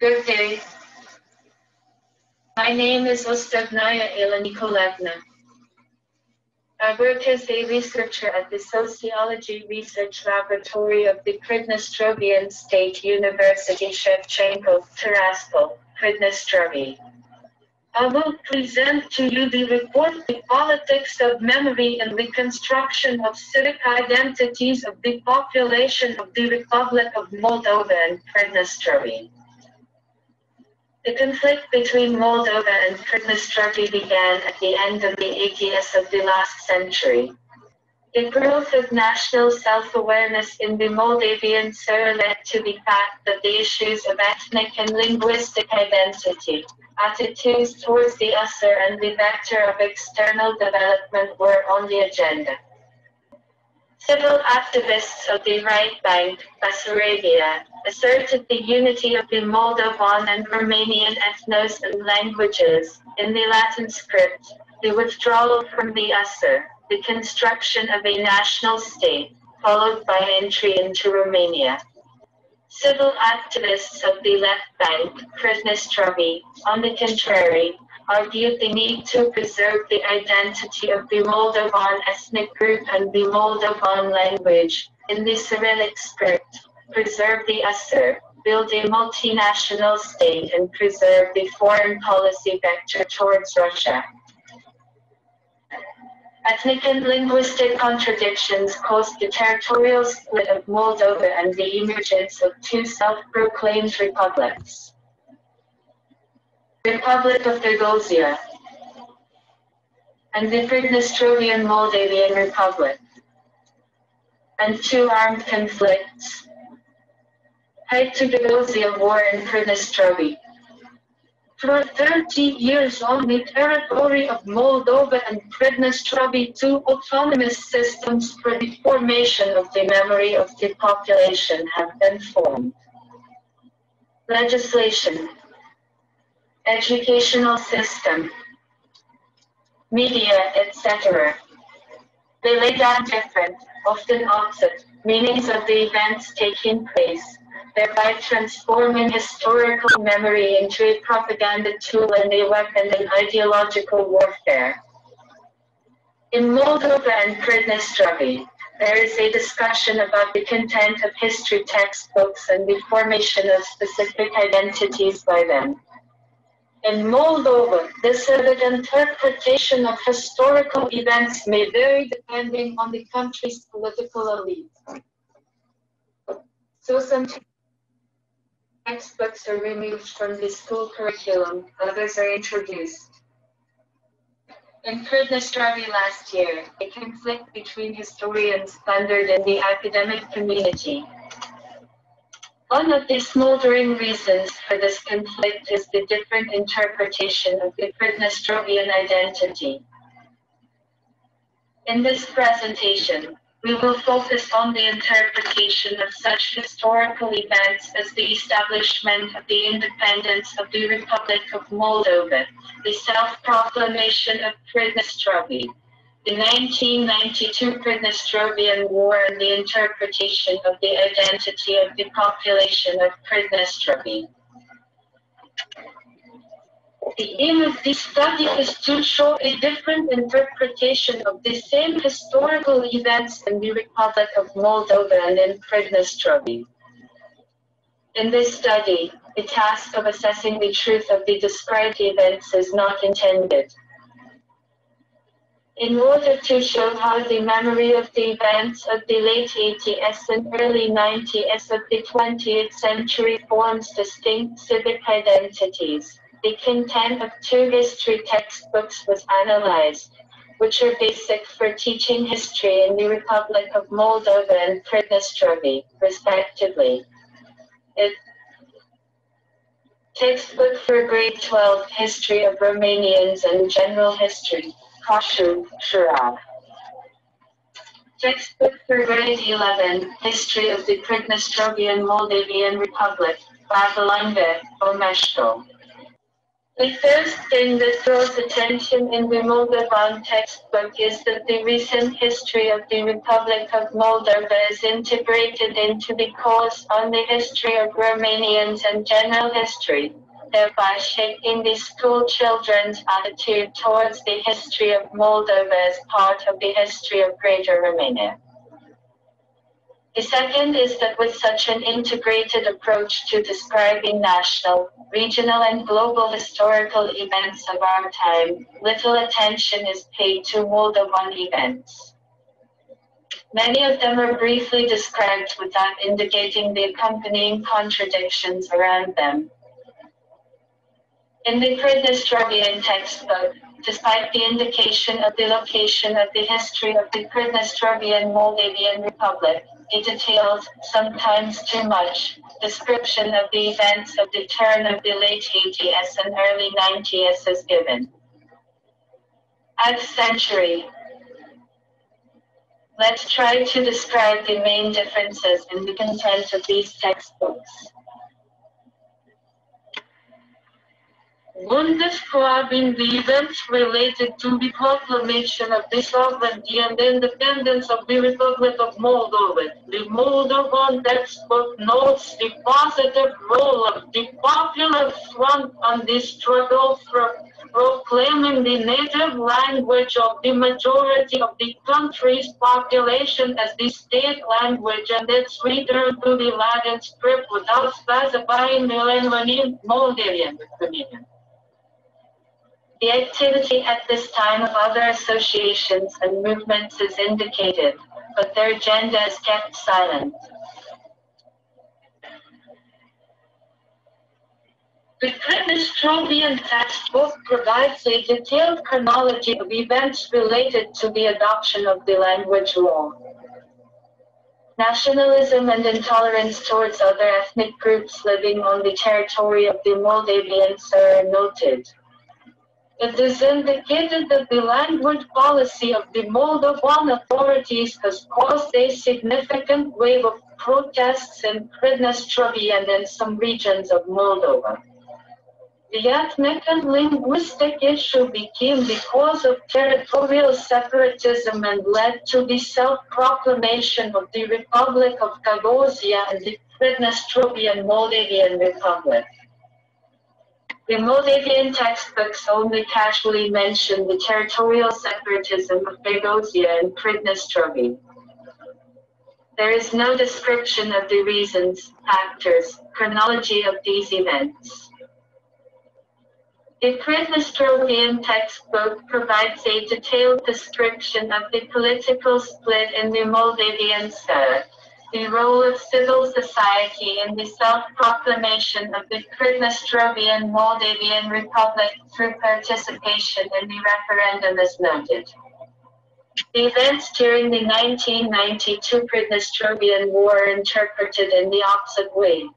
Good day. My name is Ostavnaia Alla Nikolevna. I work as a researcher at the Sociology Research Laboratory of the Pridnestrovian State University Shevchenko, Tiraspol, Pridnestrovie. I will present to you the report "The Politics of Memory and Reconstruction of Civic Identities of the Population of the Republic of Moldova and Pridnestrovie." The conflict between Moldova and Pridnestrovie began at the end of the 80s of the last century. The growth of national self-awareness in the Moldavian sphere led to the fact that the issues of ethnic and linguistic identity, attitudes towards the other and the vector of external development were on the agenda. Civil activists of the right bank, PoSoCoMeS, asserted the unity of the Moldovan and Romanian ethnos and languages, in the Latin script, the withdrawal from the other, the construction of a national state, followed by entry into Romania. Civil activists of the left bank, Pridnestrovie, on the contrary, argued the need to preserve the identity of the Moldovan ethnic group and the Moldovan language, in the Cyrillic script, preserve the other, build a multinational state and preserve the foreign policy vector towards Russia. Ethnic and linguistic contradictions caused the territorial split of Moldova and the emergence of two self-proclaimed republics. Republic of Gagauzia and the Pridnestrovian Moldavian Republic, and two armed conflicts. Head to Gagauzia War in Pridnestrovie. For 30 years on the territory of Moldova and Pridnestrovie, two autonomous systems for the formation of the memory of the population have been formed. Legislation, educational system, media, etc. They lay down different, often opposite, meanings of the events taking place, thereby transforming historical memory into a propaganda tool and a weapon in ideological warfare. In Moldova and Pridnestrovie, there is a discussion about the content of history textbooks and the formation of specific identities by them. In Moldova, the civic interpretation of historical events may vary depending on the country's political elite. So some textbooks are removed from the school curriculum, others are introduced. In Pridnestrovie last year, a conflict between historians thundered in the academic community. One of the smoldering reasons for this conflict is the different interpretation of the Pridnestrovian identity. In this presentation, we will focus on the interpretation of such historical events as the establishment of the independence of the Republic of Moldova, the self-proclamation of Pridnestrovie, the 1992 Pridnestrovian War, and the interpretation of the identity of the population of Pridnestrovie. The aim of this study is to show a different interpretation of the same historical events in the Republic of Moldova and in Pridnestrovie. In this study, the task of assessing the truth of the described events is not intended. In order to show how the memory of the events of the late 80s and early 90s of the 20th century forms distinct civic identities, the content of two history textbooks was analyzed, which are basic for teaching history in the Republic of Moldova and Pridnestrovie, respectively. Textbook for Grade 12, History of Romanians and General History, PoSoCoMES. Textbook for Grade 11, History of the Pridnestrovian Moldavian Republic, PoSoCoMES. The first thing that draws attention in the Moldovan textbook is that the recent history of the Republic of Moldova is integrated into the course on the history of Romanians and general history, thereby shaping the school children's attitude towards the history of Moldova as part of the history of Greater Romania. The second is that with such an integrated approach to describing national, regional and global historical events of our time, little attention is paid to Moldovan events. Many of them are briefly described without indicating the accompanying contradictions around them. In the Pridnestrovian textbook, despite the indication of the location of the history of the Pridnestrovian Moldavian Republic, a detailed, sometimes too much, description of the events of the turn of the late 80s and early 90s is given. 8th century. Let's try to describe the main differences in the content of these textbooks. When describing the events related to the proclamation of the sovereignty and independence of the Republic of Moldova, the Moldovan textbook notes the positive role of the Popular Front on the struggle for proclaiming the native language of the majority of the country's population as the state language and its return to the Latin script without specifying the language Moldavian. The activity at this time of other associations and movements is indicated, but their agenda is kept silent. The Pridnestrovian textbook provides a detailed chronology of events related to the adoption of the language law. Nationalism and intolerance towards other ethnic groups living on the territory of the Moldavians are noted. It is indicated that the language policy of the Moldovan authorities has caused a significant wave of protests in Pridnestrovie and in some regions of Moldova. The ethnic and linguistic issue became the cause of territorial separatism and led to the self-proclamation of the Republic of Kagosia and the Pridnestrovian Moldavian Republic. The Moldavian textbooks only casually mention the territorial separatism of Kagosia and Pridnestrovie. There is no description of the reasons, factors, chronology of these events. The Pridnestrovian textbook provides a detailed description of the political split in the Moldavian state, the role of civil society in the self-proclamation of the Pridnestrovian Moldavian Republic through participation in the referendum is noted. The events during the 1992 Pridnestrovian War are interpreted in the opposite way.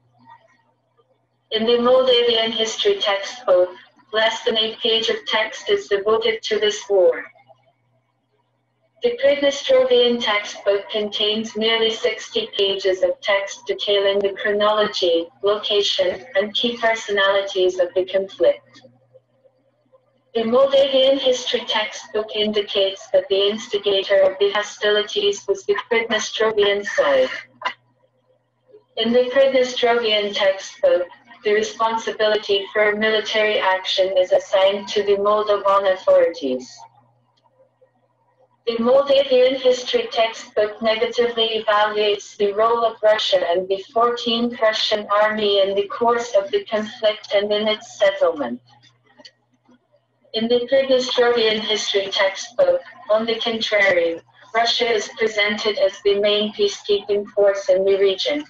In the Moldavian history textbook, less than a page of text is devoted to this war. The Pridnestrovian textbook contains nearly 60 pages of text detailing the chronology, location, and key personalities of the conflict. The Moldavian history textbook indicates that the instigator of the hostilities was the Pridnestrovian side. In the Pridnestrovian textbook, the responsibility for military action is assigned to the Moldovan authorities. The Moldavian history textbook negatively evaluates the role of Russia and the 14th Russian Army in the course of the conflict and in its settlement. In the Pridnestrovian history textbook, on the contrary, Russia is presented as the main peacekeeping force in the region.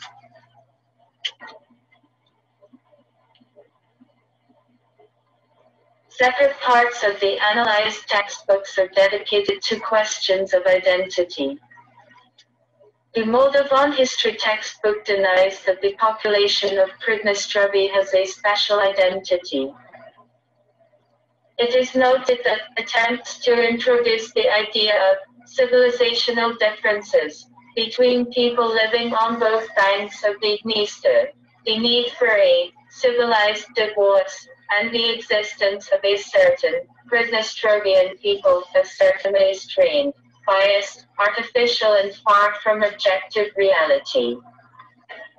Separate parts of the analyzed textbooks are dedicated to questions of identity. The Moldovan history textbook denies that the population of Pridnestrovie has a special identity. It is noted that attempts to introduce the idea of civilizational differences between people living on both banks of the Dniester, the need for a civilized divorce, and the existence of a certain Pridnestrovian people of certain strained, biased, artificial and far from objective reality.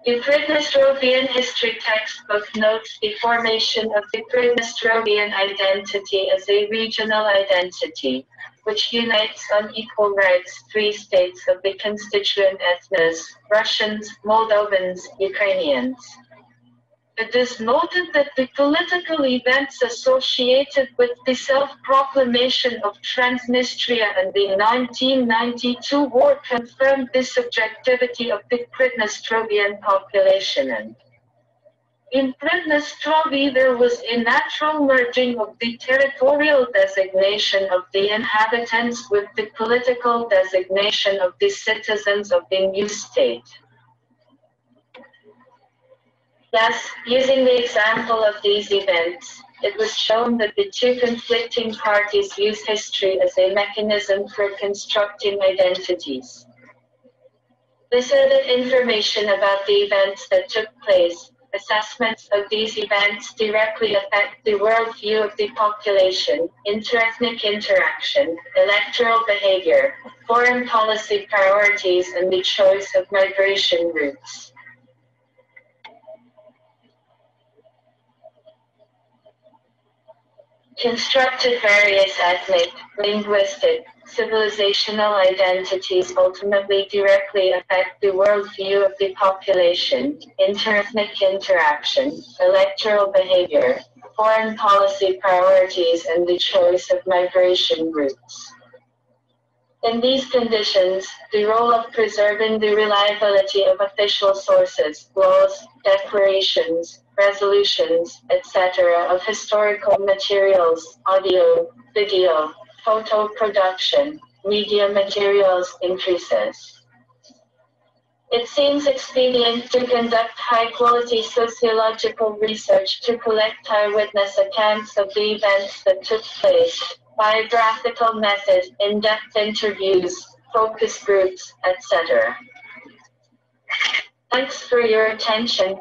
The Pridnestrovian history textbook notes the formation of the Pridnestrovian identity as a regional identity, which unites on equal rights three states of the constituent ethnos: Russians, Moldovans, Ukrainians. It is noted that the political events associated with the self-proclamation of Transnistria and the 1992 war confirmed the subjectivity of the Pridnestrovian population, and in Pridnestrovie there was a natural merging of the territorial designation of the inhabitants with the political designation of the citizens of the new state. Thus, using the example of these events, it was shown that the two conflicting parties use history as a mechanism for constructing identities. This added information about the events that took place. Assessments of these events directly affect the worldview of the population, interethnic interaction, electoral behavior, foreign policy priorities, and the choice of migration routes. Constructed various ethnic, linguistic, civilizational identities ultimately directly affect the worldview of the population, interethnic interaction, electoral behavior, foreign policy priorities, and the choice of migration routes. In these conditions, the role of preserving the reliability of official sources, laws, declarations, resolutions, etc. of historical materials, audio, video, photo production, media materials increases. It seems expedient to conduct high-quality sociological research to collect eyewitness accounts of the events that took place, biographical method, in-depth interviews, focus groups, etc. Thanks for your attention.